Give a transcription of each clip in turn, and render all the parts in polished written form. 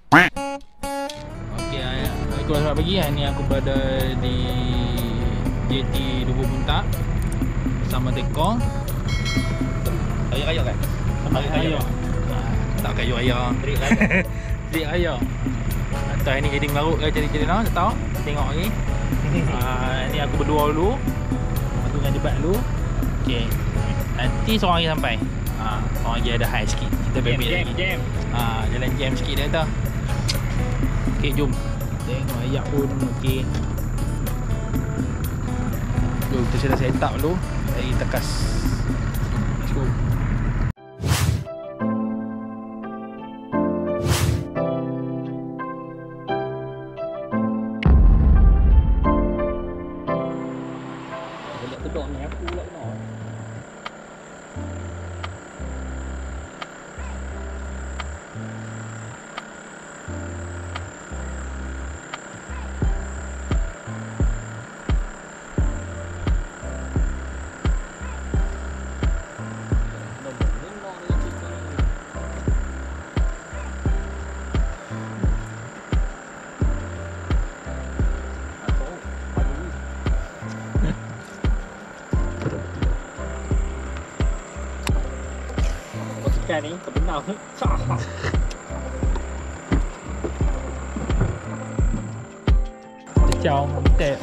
Okey, itulah selamat pagi. Hari ni aku berada di JT Dubur Buntak bersama Tekong. Raya kan? Raya. Tak kayu raya. Trik raya. Trik raya. Atau hari ni jadi mengarut ke jadi nak tak tahu. Tengok lagi. Ni aku berdua dulu. Aku dengan jebat dulu. Okey. Nanti seorang lagi sampai. Seorang lagi ada high sikit. Kita bebek lagi. Jam. Jalan jam sikit dia tu. Okey, jom. Tengok ayak pun okey. Jom kita dah set up dulu. Dari tekas. Let's go. Kedok ni aku pula kena. Kan ni terbenam. Ciao, teh.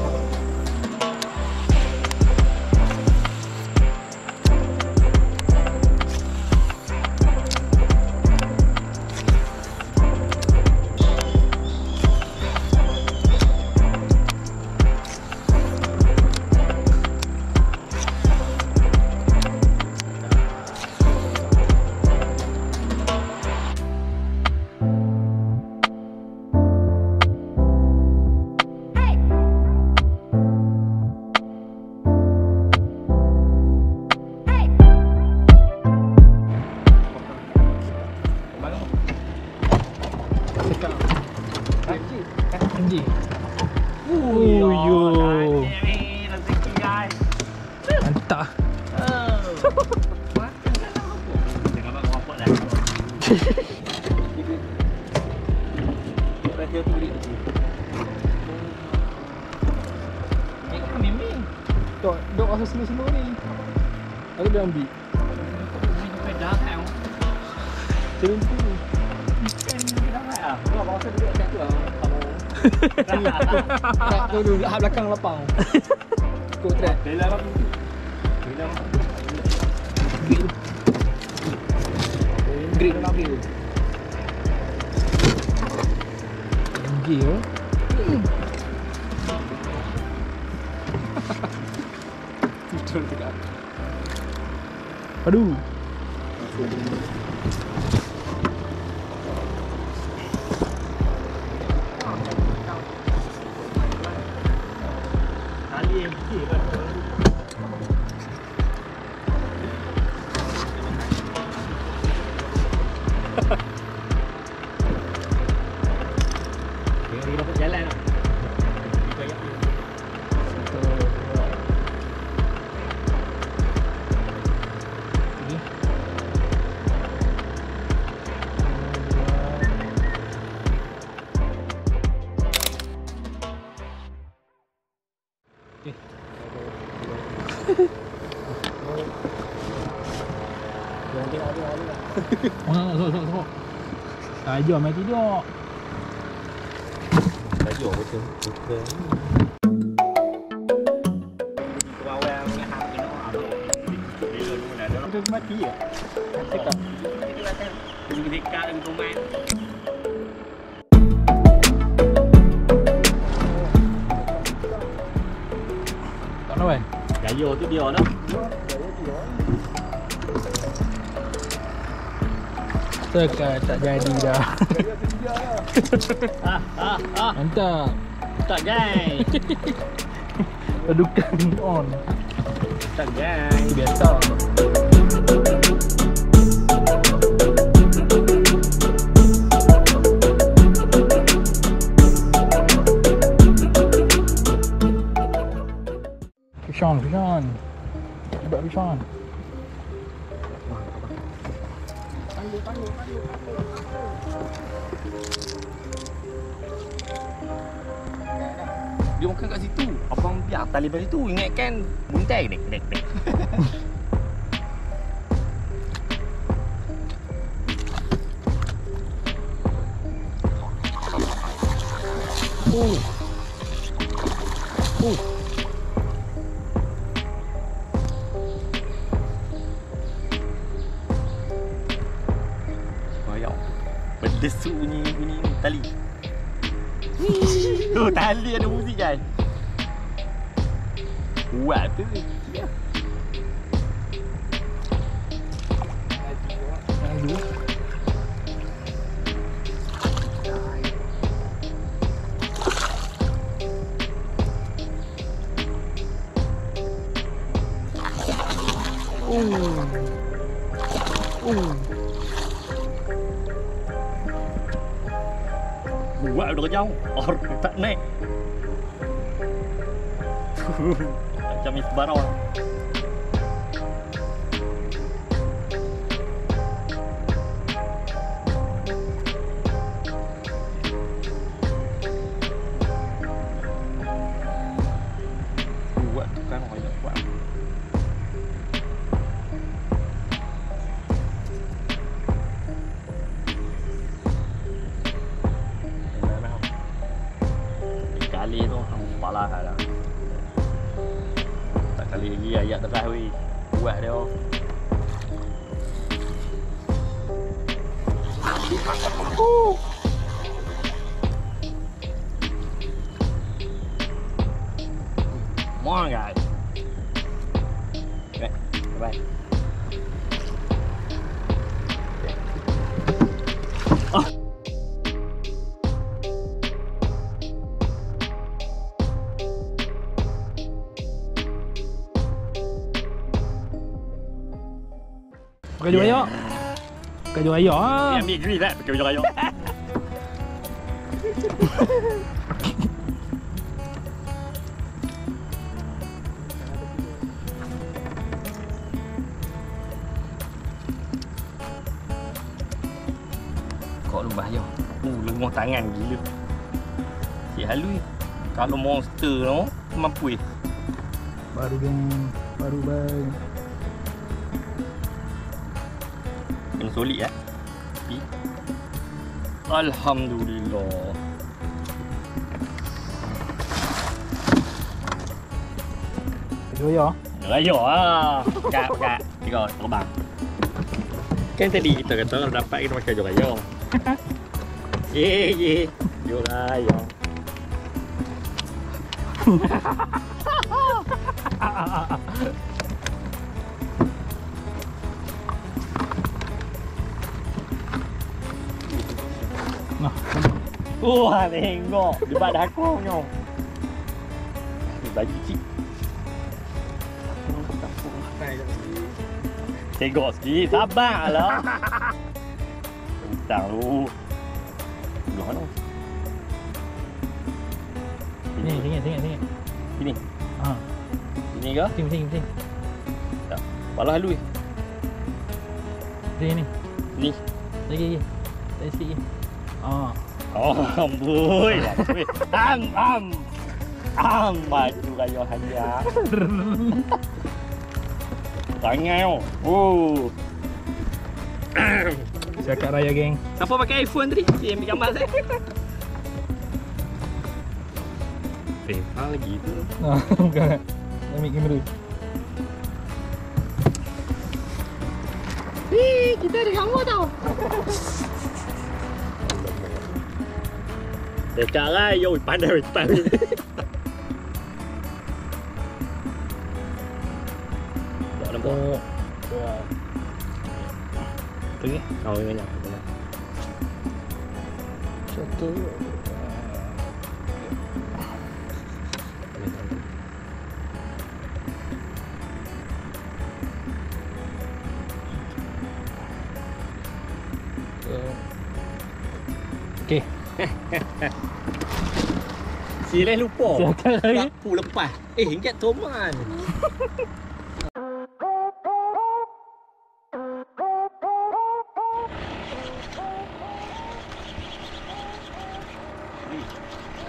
Anjing. Yo. Rezeki guys. Mantap. Jangan abang rapot dah. Radio tu beli. Kami ni. Dok rasa slow-slow ni. Aku dah ambil. Ini pedal kan. Turun tu. Kau bawa saya duduk kat tu lah. Tak dulu hak belakang lapang. Ikut track. Bela apa tu? Bela apa? Green. Green apa tu? Gil. Betul dekat. Aduh. Tali yang kecil kan. Dia dapat jalan tak? Kayak ni. Jangan tengok dia ni lah. Sok. Jom mai tidur. Baju betul. Betul. Awal dengan hak ni dia dulu dah. Dia mati ya. Cakap. Itu lah kan. Dia dekat dengan pemain. Tak nak kan? Gaya tu dia lah. Tekan tak jadi dah. Mantap. Tak guys. Padukan on. Tak guys. Biasa. Pishan. Buat pishan. Dia makan kat situ. Abang biar tali pada situ. Ingatkan buntai ni. Bayang. Berdesuk bunyi tali. Oh, tali ada muzik kan? Kuat tu. Ya. Kuat udah jauh. Orang tak naik. Macam isbarau. Kuat tu kan orang kuat. Kali tu pala lah. Tak kali lagi ayat terah weh. Kuat dia. Come on guys. Okay, bye. Oh. Pakai jual ayak. Pakai jual ayak ah. Ambil grill lah pakai jual ayak. Kau lu bahaya. Lemah tangan gila. Si halui. Kalau monster tu mampu. Baru bang. Kena solid ya. Alhamdulillah. Pakai ayak. Ayo ah. Kak. Tiga terbang. Kan tadi kita kata kalau dapat kita pakai jual ayak. Ye. Jual ayak. Nah. Wah, tengok. Dia buat dakong nyo. Bagi cik. Tengok sikit. Sabarlah. Entah lu. Belah mana? Ni, tengok. Sini. Ha. Sini ke? Sini. Tak. Balah lu. Sini. Ni. Lagi. Lagi sikit. Ah. Oh, amboi. Baju kayu hanya. Tangan yo. Oh. Cakap raya geng. Siapa pakai iPhone tadi? Dia ambil gambar saya. Apa lagi tu? Nah, bukan. Ambil kamera. Kita ada gambar tau. Dekat lah, yo, pandai cepat. Tak nampak. Wow. Tu ke? Oh, banyak. Satu. Okey. Sileh lupa. Silakan lagi. Aku lepas. Ingat Toman.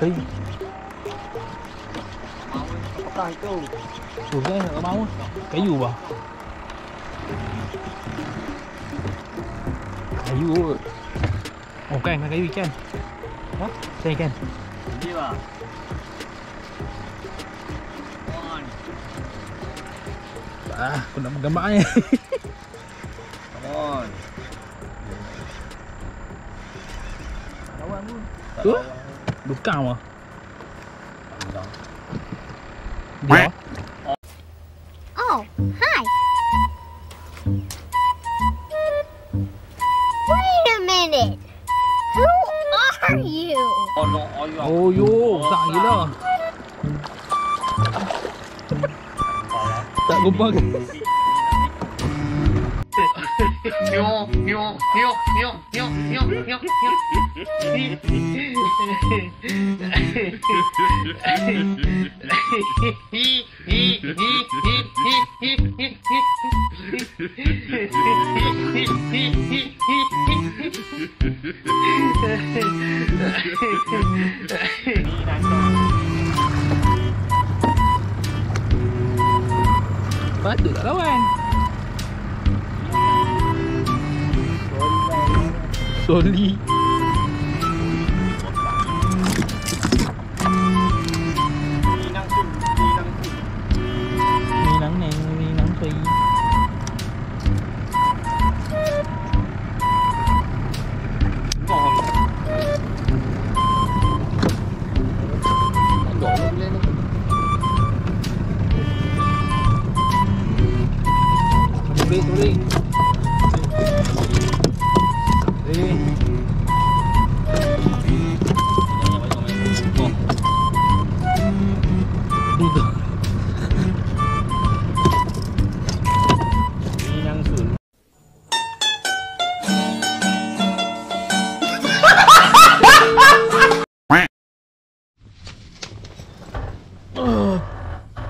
Kering. Apakah itu? Tu kan tak mau. Kayu bah. Kayu kot. Oh kan kayu ikan. Ha? Saya ikan. Ini bah. On. Aku nak gambar ni. On. Lawan pun. Tu? Dukang mah. Dia. Oh, hi. Wait a minute. Who are you? Oh no, oh yo. Oh yo, besar gila. Tak gubang. Patut tak lawan. Soli. Minang neng, minang sui. Tuling.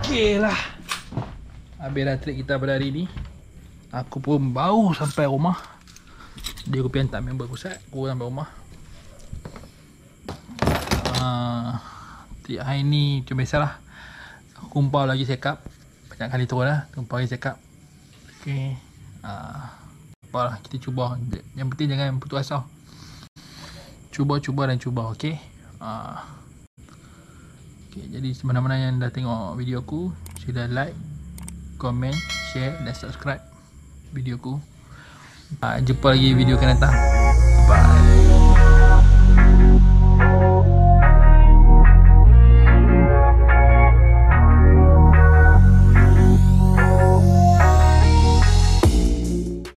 Okey lah. Habislah trip kita pada hari ni. Aku pun baru sampai rumah. Dia aku pergi hantar member aku set. Aku sampai rumah. Hari ni macam biasalah. Aku kumpul lagi check up. Banyak kali turun lah. Kumpul lagi check up. Okay. Apalah, kita cuba. Yang penting jangan putus asa. Cuba dan cuba. Okay. Okay, jadi mana-mana yang dah tengok video aku, sila like, komen, share dan subscribe video aku. Jumpa lagi video akan datang. Bye.